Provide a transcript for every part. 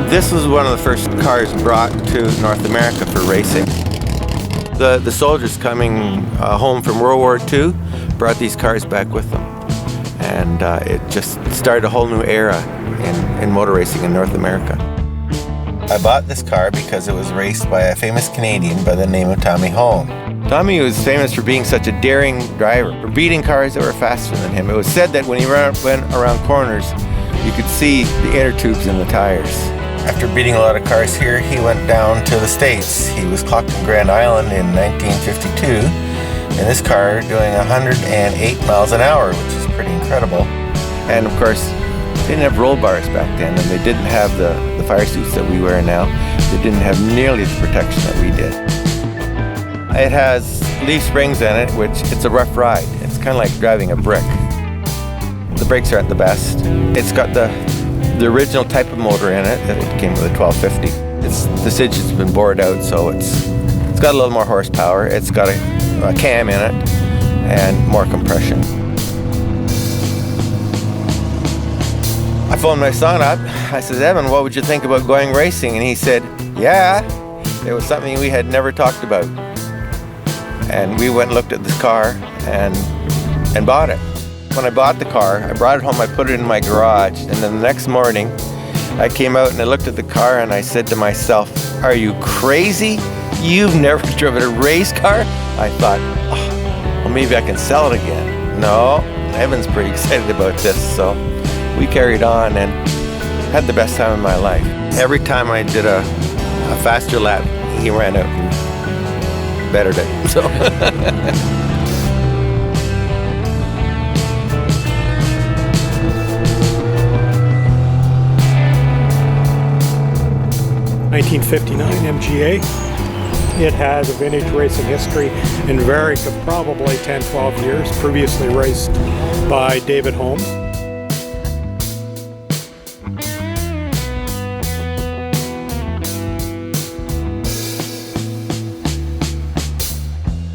This was one of the first cars brought to North America for racing. The soldiers coming home from World War II brought these cars back with them. And it just started a whole new era in motor racing in North America. I bought this car because it was raced by a famous Canadian by the name of Tommy Holm. Tommy was famous for being such a daring driver, for beating cars that were faster than him. It was said that when he went around corners, you could see the inner tubes in the tires. After beating a lot of cars here, he went down to the States. He was clocked in Grand Island in 1952 in this car doing 108 miles an hour, which is pretty incredible. And of course, they didn't have roll bars back then, and they didn't have the fire suits that we wear now. They didn't have nearly the protection that we did. It has leaf springs in it, which it's a rough ride. It's kind of like driving a brick. The brakes aren't the best. It's got the original type of motor in it. It came with a 1250. This engine's been bored out, so it's got a little more horsepower. It's got a cam in it and more compression. I phoned my son up. I said, "Evan, what would you think about going racing?" And he said, "Yeah." It was something we had never talked about. And we went and looked at this car and bought it. When I bought the car, I brought it home, I put it in my garage, and then the next morning, I came out and I looked at the car and I said to myself, "Are you crazy? You've never driven a race car?" I thought, oh, well, maybe I can sell it again. No, Evan's pretty excited about this, so we carried on and had the best time of my life. Every time I did a faster lap, he ran out and bettered it. So. 1959 MGA. It has a vintage racing history in VARAC of probably 10-12 years, previously raced by David Holmes.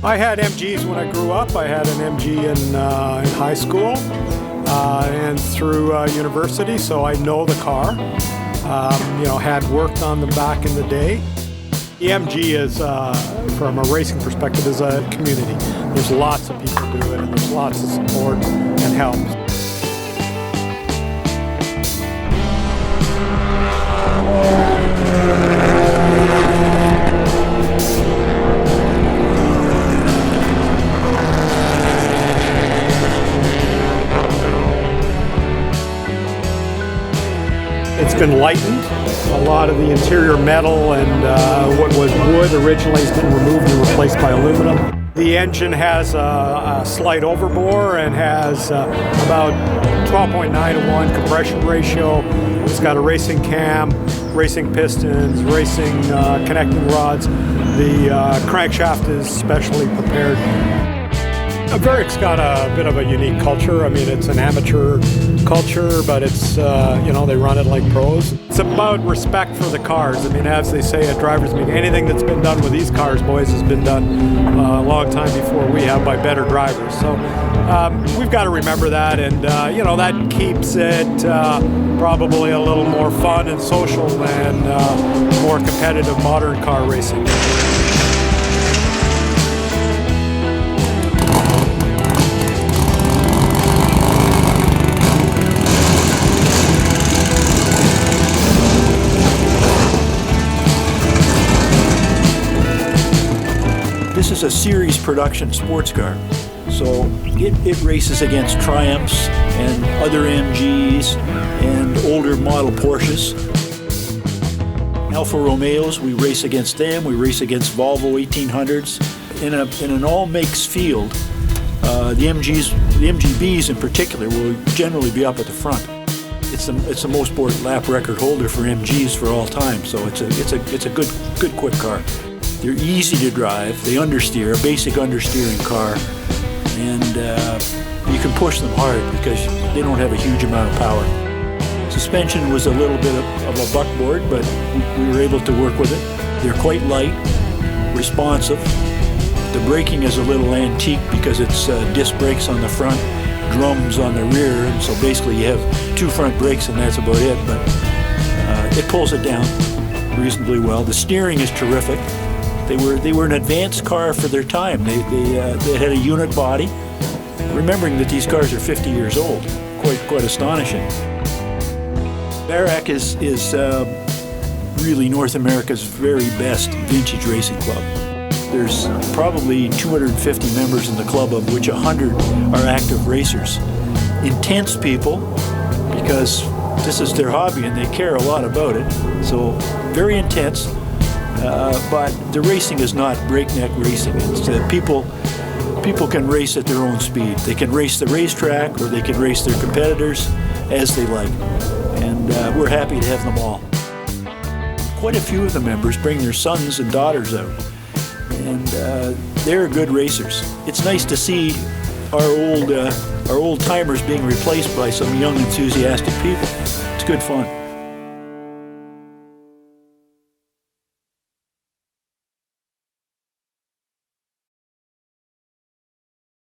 I had MGs when I grew up. I had an MG in high school and through university, so I know the car. Had worked on them back in the day. The MG is, from a racing perspective, is a community. There's lots of people do it, and there's lots of support and help. It's been lightened. A lot of the interior metal and what was wood originally has been removed and replaced by aluminum. The engine has a slight overbore and has about 12.9 to 1 compression ratio. It's got a racing cam, racing pistons, racing connecting rods. The crankshaft is specially prepared. VARAC's got a bit of a unique culture. I mean, it's an amateur culture, but it's, they run it like pros. It's about respect for the cars. I mean, as they say at drivers' meeting, anything that's been done with these cars, boys, has been done a long time before we have by better drivers. So we've got to remember that, and, that keeps it probably a little more fun and social than more competitive modern car racing. This is a series production sports car, so it races against Triumphs and other MGs and older model Porsches. Alfa Romeos, we race against them, we race against Volvo 1800s. In an all-makes field, the MGBs in particular will generally be up at the front. It's the most sport lap record holder for MGs for all time, so it's a good quick car. They're easy to drive, they understeer, a basic understeering car, and you can push them hard because they don't have a huge amount of power. Suspension was a little bit of a buckboard, but we were able to work with it. They're quite light, responsive. The braking is a little antique because it's disc brakes on the front, drums on the rear, and so basically you have 2 front brakes and that's about it, but it pulls it down reasonably well. The steering is terrific. They were an advanced car for their time. They had a unit body, remembering that these cars are 50 years old. Quite astonishing. VARAC is really North America's very best vintage racing club. There's probably 250 members in the club, of which 100 are active racers. Intense people, because this is their hobby and they care a lot about it. So very intense, but the racing is not breakneck racing. It's people can race at their own speed. They can race the racetrack or they can race their competitors as they like. And we're happy to have them all. Quite a few of the members bring their sons and daughters out, and they're good racers. It's nice to see our old timers being replaced by some young, enthusiastic people. It's good fun.